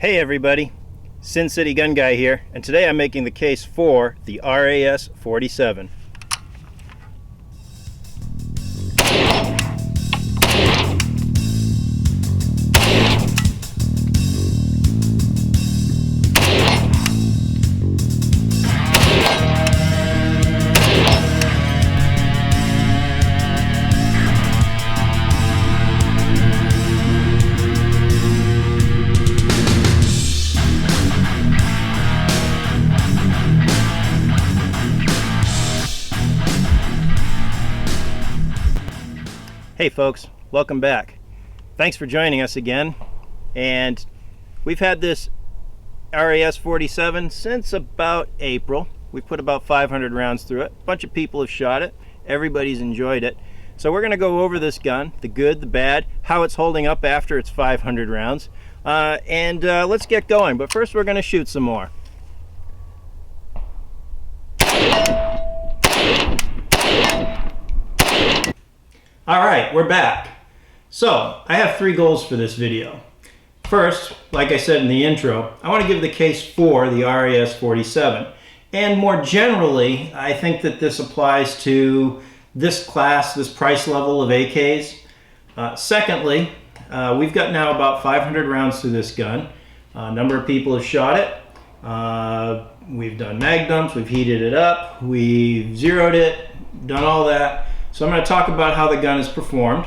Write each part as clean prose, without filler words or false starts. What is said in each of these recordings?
Hey everybody, Sin City Gun Guy here, and today I'm making the case for the RAS47. Hey folks, welcome back. Thanks for joining us again. And we've had this RAS47 since about April. We put about 500 rounds through it. A bunch of people have shot it. Everybody's enjoyed it. So we're going to go over this gun, the good, the bad, how it's holding up after its 500 rounds. Let's get going. But first we're going to shoot some more. Alright, we're back. So, I have three goals for this video. First, like I said in the intro, I want to give the case for the RAS47. And more generally, I think that this applies to this class, this price level of AKs. Secondly, we've got now about 500 rounds through this gun. A number of people have shot it. We've done mag dumps, we've heated it up, we've zeroed it, done all that. So I'm going to talk about how the gun is performed.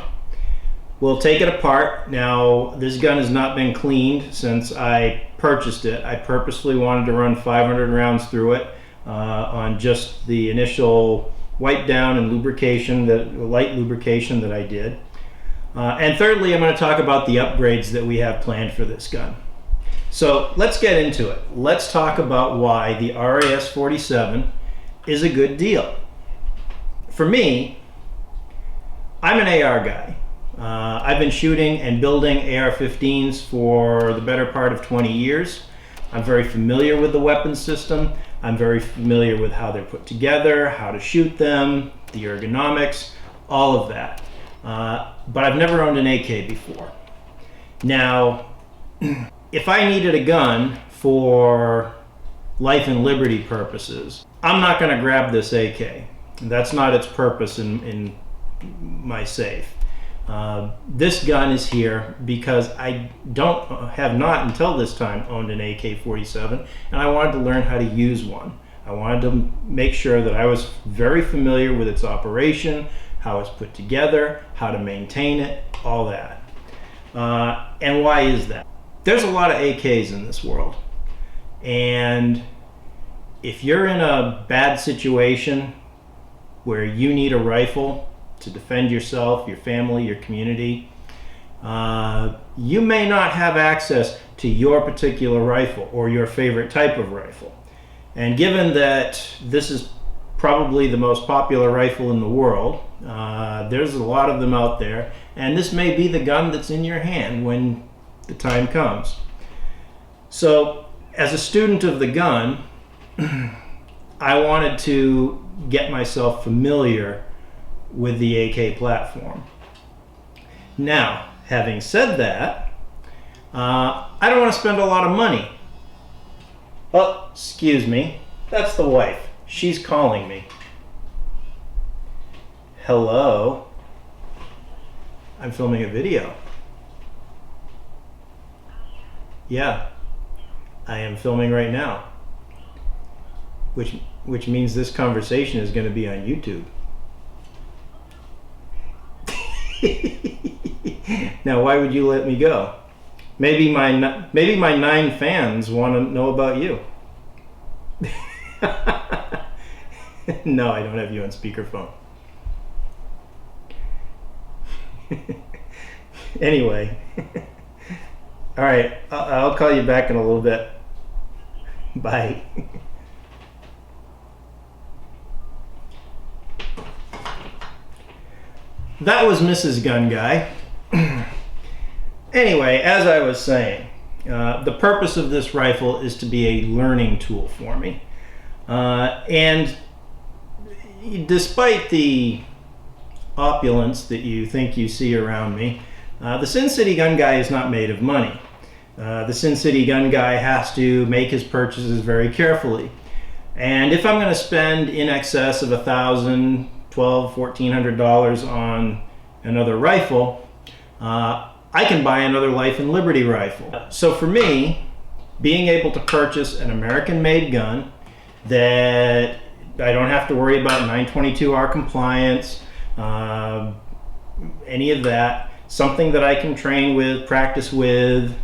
We'll take it apart. Now, this gun has not been cleaned since I purchased it. I purposely wanted to run 500 rounds through it on just the initial wipe down and lubrication, the light lubrication that I did. And thirdly, I'm going to talk about the upgrades that we have planned for this gun. So let's get into it. Let's talk about why the RAS47 is a good deal. For me, I'm an AR guy. I've been shooting and building AR-15s for the better part of 20 years. I'm very familiar with the weapon system. I'm very familiar with how they're put together, how to shoot them, the ergonomics, all of that. But I've never owned an AK before. Now, if I needed a gun for life and liberty purposes, I'm not going to grab this AK. That's not its purpose in my safe. This gun is here because I have not until this time owned an AK-47, and I wanted to learn how to use one. I wanted to make sure that I was very familiar with its operation, how it's put together, how to maintain it, all that. And why is that? There's a lot of AKs in this world, and if you're in a bad situation where you need a rifle to defend yourself, your family, your community, you may not have access to your particular rifle or your favorite type of rifle. And given that this is probably the most popular rifle in the world, there's a lot of them out there, and this may be the gun that's in your hand when the time comes. So, as a student of the gun, I wanted to get myself familiar with the AK platform. Now, having said that, I don't want to spend a lot of money. Oh, excuse me. That's the wife. She's calling me. Hello? I'm filming a video. Yeah, I am filming right now. Which means this conversation is going to be on YouTube. Now, why would you let me go? Maybe my 9 fans want to know about you. No, I don't have you on speakerphone. Anyway, all right, I'll call you back in a little bit. Bye. That was Mrs. Gun Guy. Anyway, as I was saying, the purpose of this rifle is to be a learning tool for me. And despite the opulence that you think you see around me, the Sin City Gun Guy is not made of money. The Sin City gun guy has to make his purchases very carefully. And if I'm going to spend in excess of $1,000, $1,200, $1,400 on another rifle, I can buy another Life and Liberty rifle. So for me, being able to purchase an American-made gun that I don't have to worry about 922R compliance, any of that, something that I can train with, practice with,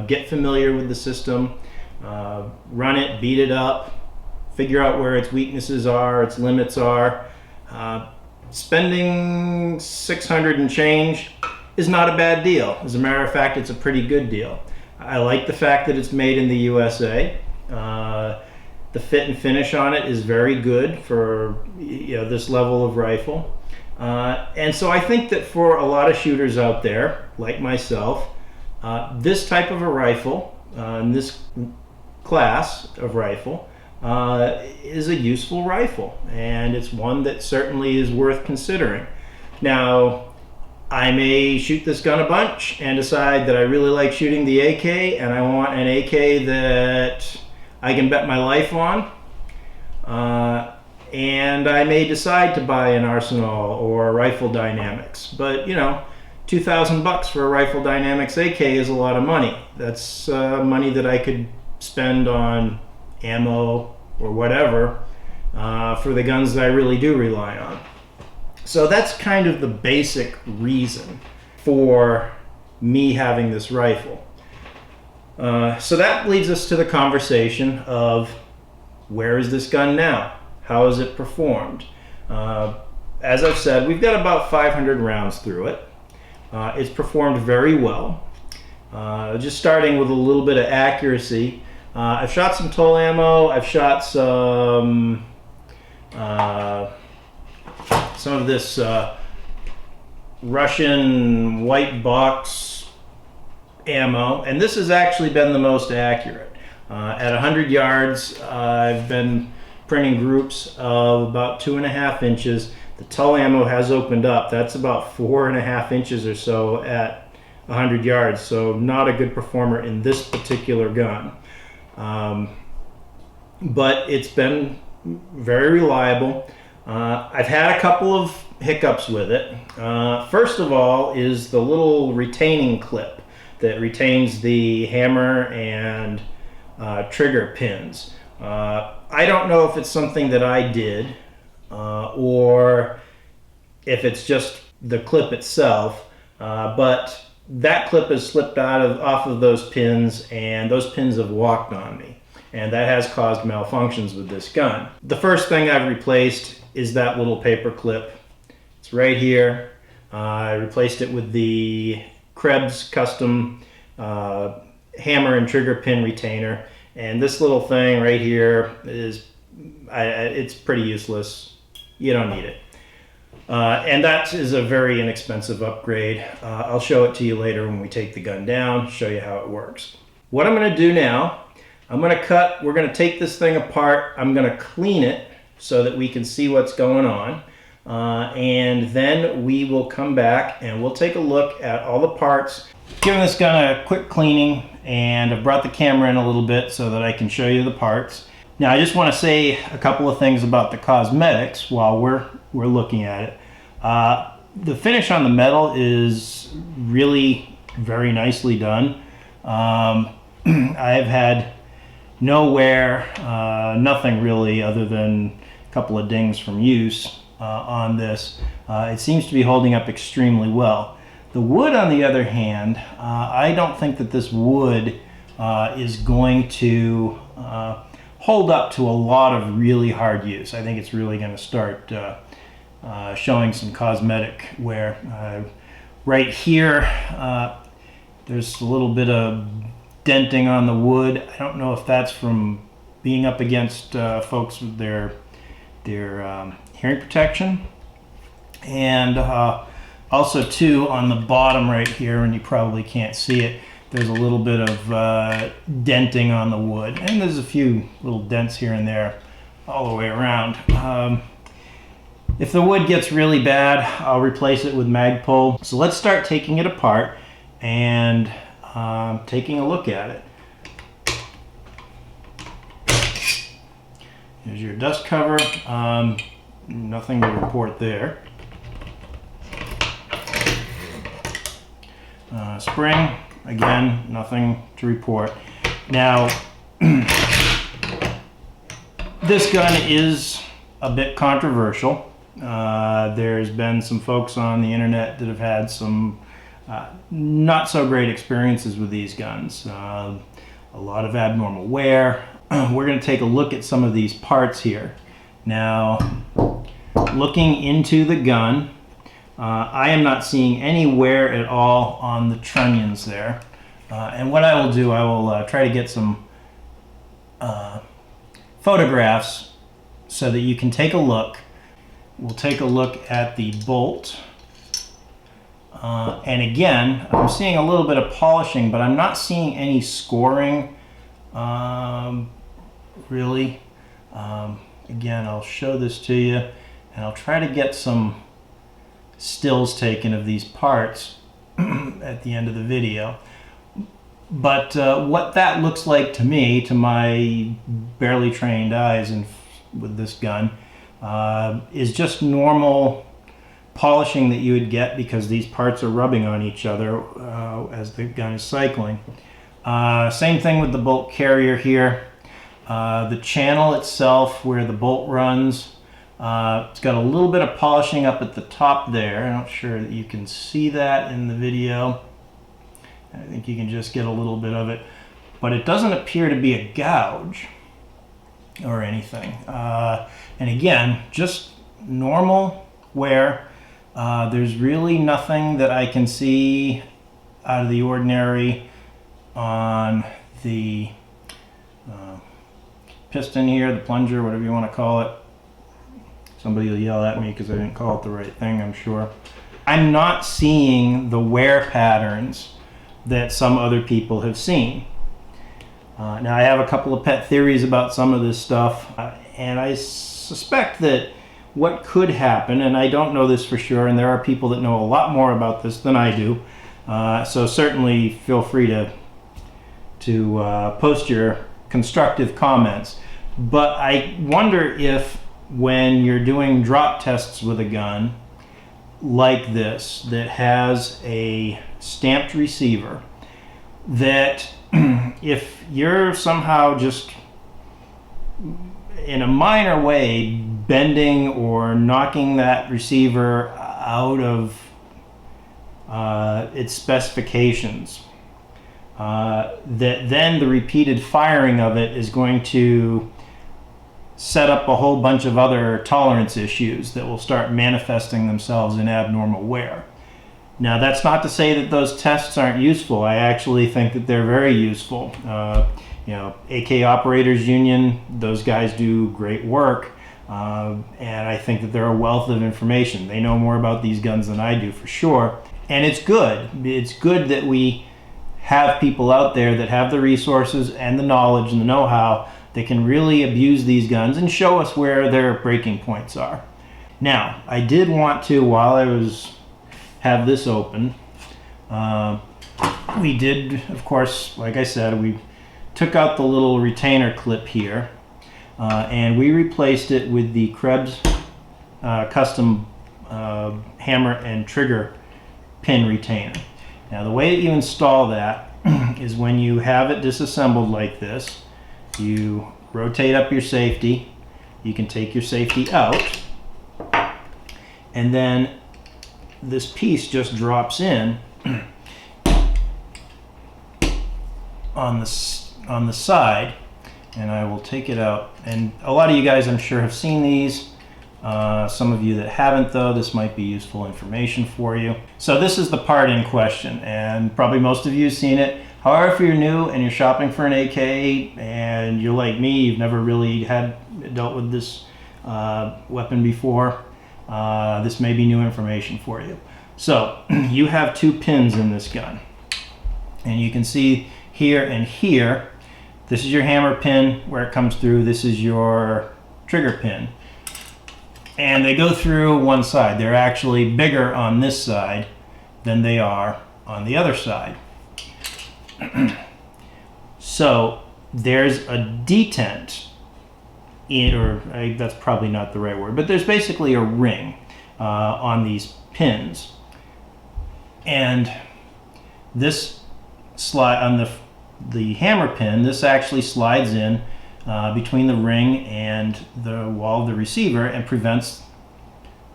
get familiar with the system, run it, beat it up, figure out where its weaknesses are, its limits are. Spending $600 and change is not a bad deal. As a matter of fact, it's a pretty good deal. I like the fact that it's made in the USA. The fit and finish on it is very good for this level of rifle. And so I think that for a lot of shooters out there, like myself, this type of a rifle, in this class of rifle, is a useful rifle, and it's one that certainly is worth considering. Now, I may shoot this gun a bunch and decide that I really like shooting the AK and I want an AK that I can bet my life on. And I may decide to buy an Arsenal or a Rifle Dynamics. But, $2,000 for a Rifle Dynamics AK is a lot of money. That's money that I could spend on ammo or whatever for the guns that I really do rely on. So that's kind of the basic reason for me having this rifle. So that leads us to the conversation of where is this gun now? How is it performed? As I've said, we've got about 500 rounds through it. It's performed very well. Just starting with a little bit of accuracy. I've shot some toll ammo. I've shot some of this Russian white box ammo, and this has actually been the most accurate. At 100 yards, I've been printing groups of about 2.5 inches. The toll ammo has opened up. That's about 4.5 inches or so at 100 yards, so not a good performer in this particular gun. But it's been very reliable. I've had a couple of hiccups with it. First of all is the little retaining clip that retains the hammer and trigger pins. I don't know if it's something that I did or if it's just the clip itself, but that clip has slipped off of those pins, and those pins have walked on me, and that has caused malfunctions with this gun. The first thing I've replaced is that little paper clip. It's right here. I replaced it with the Krebs custom hammer and trigger pin retainer, and this little thing right here it's pretty useless. You don't need it. And that is a very inexpensive upgrade. I'll show it to you later when we take the gun down, show you how it works. What I'm going to do now, we're going to take this thing apart. I'm going to clean it so that we can see what's going on. And then we will come back and we'll take a look at all the parts. Giving this gun a quick cleaning, and I've brought the camera in a little bit so that I can show you the parts. Now I just want to say a couple of things about the cosmetics while we're looking at it. The finish on the metal is really very nicely done. I've had no wear, nothing really other than a couple of dings from use on this. It seems to be holding up extremely well. The wood, on the other hand, I don't think that this wood is going to hold up to a lot of really hard use. I think it's really going to start showing some cosmetic wear. Right here, there's a little bit of denting on the wood. I don't know if that's from being up against folks with their hearing protection. And also too, on the bottom right here, and you probably can't see it, there's a little bit of denting on the wood, and there's a few little dents here and there all the way around. If the wood gets really bad, I'll replace it with Magpul. So let's start taking it apart and taking a look at it. Here's your dust cover. Nothing to report there. Spring, again, nothing to report. Now, this gun is a bit controversial. There's been some folks on the internet that have had some not so great experiences with these guns. A lot of abnormal wear. We're going to take a look at some of these parts here. Now, looking into the gun, I am not seeing any wear at all on the trunnions there. And what I will do, I will try to get some photographs so that you can take a look. We'll take a look at the bolt. And again, I'm seeing a little bit of polishing, but I'm not seeing any scoring, really. Again, I'll show this to you, and I'll try to get some stills taken of these parts at the end of the video. But what that looks like to me, to my barely trained eyes with this gun, is just normal polishing that you would get because these parts are rubbing on each other as the gun is cycling. Same thing with the bolt carrier here. The channel itself where the bolt runs, it's got a little bit of polishing up at the top there. I'm not sure that you can see that in the video. I think you can just get a little bit of it, but it doesn't appear to be a gouge or anything. And again, just normal wear. There's really nothing that I can see out of the ordinary on the piston here, the plunger, whatever you want to call it. Somebody will yell at me because I didn't call it the right thing, I'm sure. I'm not seeing the wear patterns that some other people have seen. Now I have a couple of pet theories about some of this stuff, and I suspect that what could happen, and I don't know this for sure, and there are people that know a lot more about this than I do, so certainly feel free to post your constructive comments. But I wonder if when you're doing drop tests with a gun like this that has a stamped receiver, that if you're somehow just in a minor way bending or knocking that receiver out of its specifications, that then the repeated firing of it is going to set up a whole bunch of other tolerance issues that will start manifesting themselves in abnormal wear. Now, that's not to say that those tests aren't useful. I actually think that they're very useful. You know, AK Operators Union, those guys do great work, and I think that they're a wealth of information. They know more about these guns than I do, for sure. And it's good. It's good that we have people out there that have the resources and the knowledge and the know-how that can really abuse these guns and show us where their breaking points are. Now, I did want to, while I have this open, we did, of course, like I said, we took out the little retainer clip here, and we replaced it with the Krebs custom hammer and trigger pin retainer. Now, the way that you install that is when you have it disassembled like this, you rotate up your safety, you can take your safety out, and then this piece just drops in on the side, and I will take it out. And a lot of you guys, I'm sure, have seen these. Some of you that haven't, though, this might be useful information for you. So this is the part in question, and probably most of you have seen it. However, if you're new and you're shopping for an AK and you're like me, you've never really dealt with this weapon before, this may be new information for you. So you have two pins in this gun, and you can see here and here, this is your hammer pin where it comes through, this is your trigger pin. And they go through one side. They're actually bigger on this side than they are on the other side. So there's a detent, that's probably not the right word, but there's basically a ring on these pins. And this slide on the hammer pin, this actually slides in between the ring and the wall of the receiver and prevents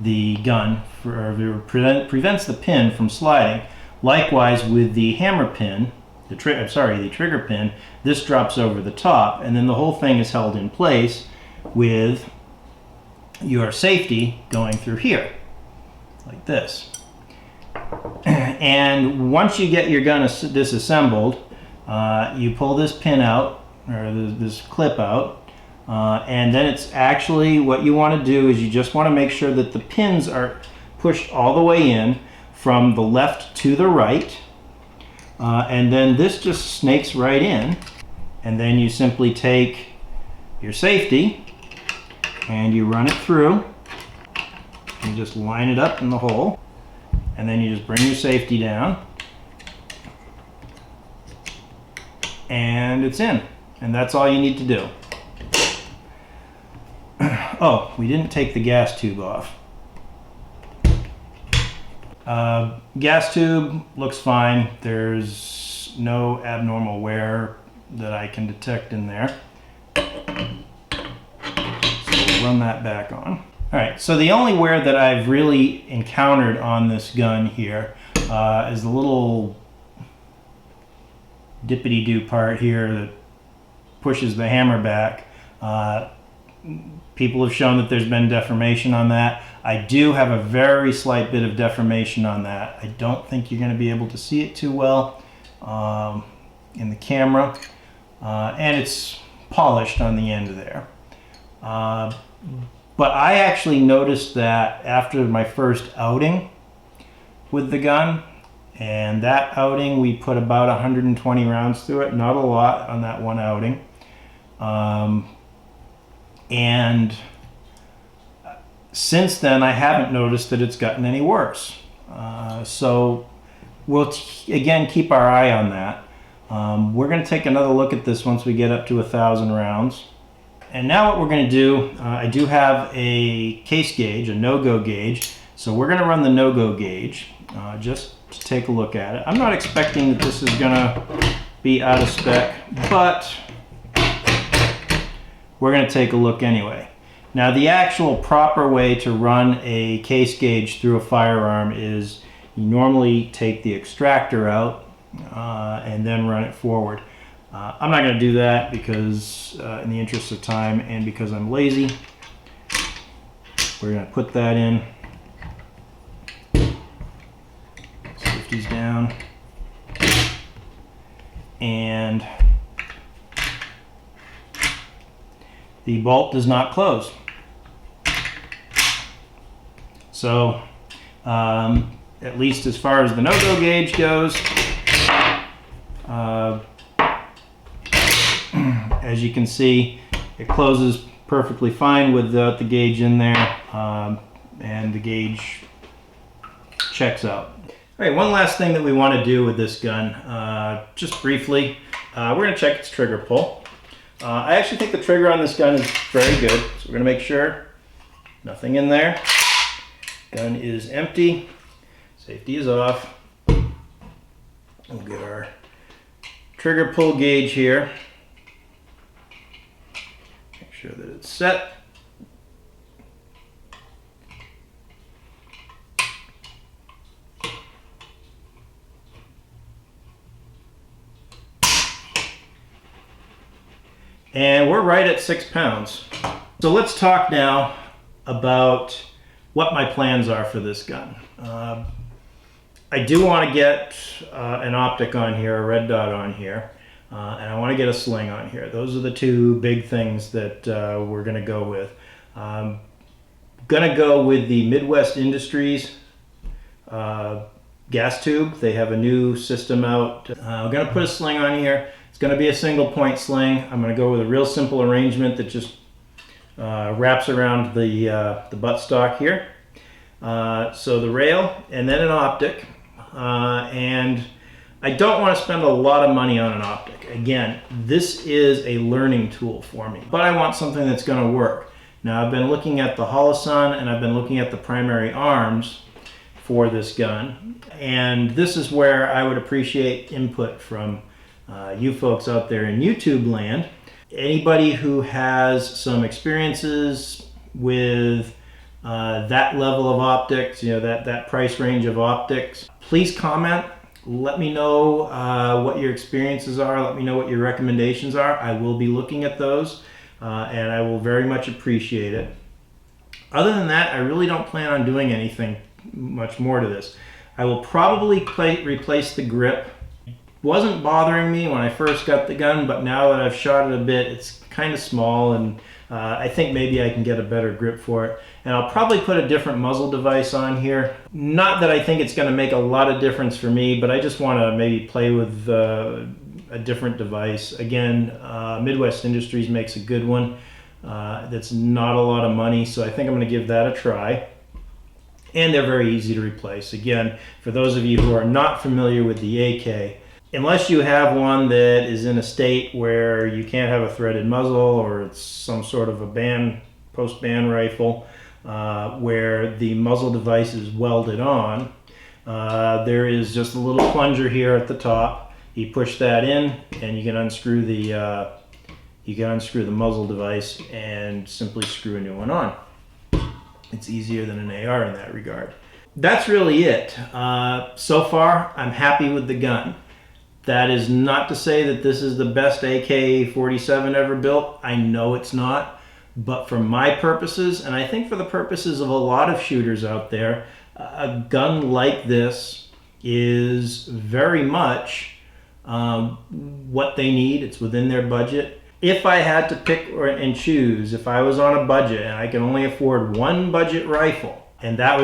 the gun, prevents the pin from sliding. Likewise with the hammer pin, the trigger pin, this drops over the top, and then the whole thing is held in place with your safety going through here, like this. And once you get your gun disassembled, you pull this pin out, or this clip out, and then it's actually, what you want to do is you just want to make sure that the pins are pushed all the way in from the left to the right, and then this just snakes right in, and then you simply take your safety and you run it through and just line it up in the hole, and then you just bring your safety down and it's in, and that's all you need to do. Oh, we didn't take the gas tube off. Gas tube looks fine. There's no abnormal wear that I can detect in there. So we'll run that back on. Alright, so the only wear that I've really encountered on this gun here is the little dippity-doo part here that pushes the hammer back. People have shown that there's been deformation on that. I do have a very slight bit of deformation on that. I don't think you're going to be able to see it too well in the camera. And it's polished on the end there. But I actually noticed that after my first outing with the gun, and that outing we put about 120 rounds through it, not a lot on that one outing. And since then I haven't noticed that it's gotten any worse. So we'll again keep our eye on that. We're going to take another look at this once we get up to 1,000 rounds. And now what we're going to do, I do have a case gauge, a no-go gauge. So we're going to run the no-go gauge just to take a look at it. I'm not expecting that this is going to be out of spec, but we're going to take a look anyway. Now the actual proper way to run a case gauge through a firearm is you normally take the extractor out and then run it forward. I'm not going to do that because in the interest of time and because I'm lazy. We're going to put that in. Safety's down. And the bolt does not close. So, at least as far as the no-go gauge goes, as you can see, it closes perfectly fine without the gauge in there, and the gauge checks out. All right, one last thing that we want to do with this gun, just briefly, we're going to check its trigger pull. I actually think the trigger on this gun is very good, so we're going to make sure nothing in there. Gun is empty, safety is off. We'll get our trigger pull gauge here. Make sure that it's set. And we're right at 6 pounds. So let's talk now about what my plans are for this gun. I do want to get an optic on here, a red dot on here, and I want to get a sling on here. Those are the two big things that we're going to go with. I'm going to go with the Midwest Industries gas tube. They have a new system out. I'm going to put a sling on here. It's going to be a single point sling. I'm going to go with a real simple arrangement that just wraps around the buttstock here. So the rail and then an optic. And I don't want to spend a lot of money on an optic. Again, this is a learning tool for me, but I want something that's going to work. Now, I've been looking at the Holosun and I've been looking at the primary arms for this gun, and this is where I would appreciate input from you folks out there in YouTube land. Anybody who has some experiences with that level of optics, that price range of optics, please comment. Let me know what your experiences are. Let me know what your recommendations are. I will be looking at those and I will very much appreciate it. Other than that, I really don't plan on doing anything much more to this. I will probably replace the grip. It wasn't bothering me when I first got the gun, but now that I've shot it a bit, it's kind of small, and I think maybe I can get a better grip for it. And I'll probably put a different muzzle device on here. Not that I think it's going to make a lot of difference for me, but I just want to maybe play with a different device. Again, Midwest Industries makes a good one that's not a lot of money, so I think I'm going to give that a try. And they're very easy to replace. Again, for those of you who are not familiar with the AK, unless you have one that is in a state where you can't have a threaded muzzle, or it's some sort of a post-band rifle where the muzzle device is welded on, there is just a little plunger here at the top. You push that in and you can unscrew the muzzle device and simply screw a new one on. It's easier than an AR in that regard. That's really it. So far, I'm happy with the gun. That is not to say that this is the best AK-47 ever built. I know it's not. But for my purposes, and I think for the purposes of a lot of shooters out there, a gun like this is very much what they need. It's within their budget. If I had to pick and choose, if I was on a budget and I could only afford one budget rifle, and that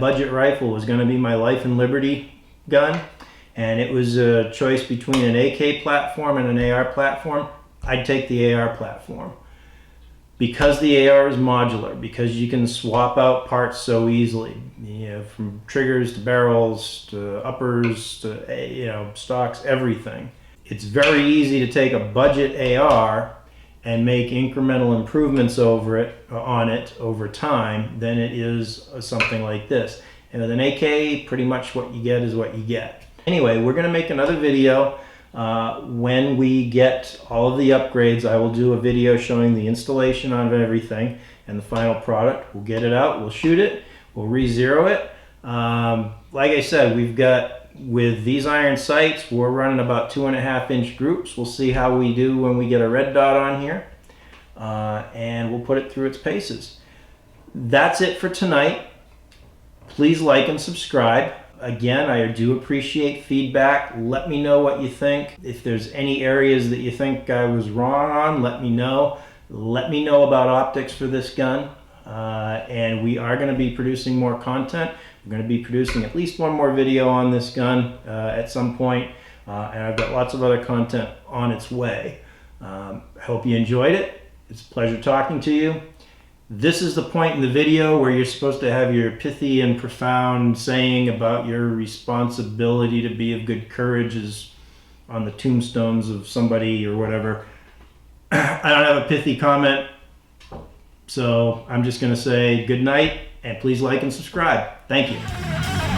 budget rifle was going to be my Life and Liberty gun, and it was a choice between an AK platform and an AR platform, I'd take the AR platform. Because the AR is modular, because you can swap out parts so easily, from triggers to barrels to uppers to stocks, everything. It's very easy to take a budget AR and make incremental improvements on it over time than it is something like this. And with an AK, pretty much what you get is what you get. Anyway, we're going to make another video when we get all of the upgrades. I will do a video showing the installation of everything and the final product. We'll get it out, we'll shoot it, we'll re-zero it. Like I said, with these iron sights, we're running about 2.5-inch groups. We'll see how we do when we get a red dot on here, and we'll put it through its paces. That's it for tonight. Please like and subscribe. Again, I do appreciate feedback. Let me know what you think. If there's any areas that you think I was wrong on, let me know. Let me know about optics for this gun. And we are going to be producing more content. We're going to be producing at least one more video on this gun at some point, and I've got lots of other content on its way. I hope you enjoyed it. It's a pleasure talking to you. This is the point in the video where you're supposed to have your pithy and profound saying about your responsibility to be of good courage is on the tombstones of somebody or whatever. I don't have a pithy comment, so I'm just going to say good night, and please like and subscribe. Thank you.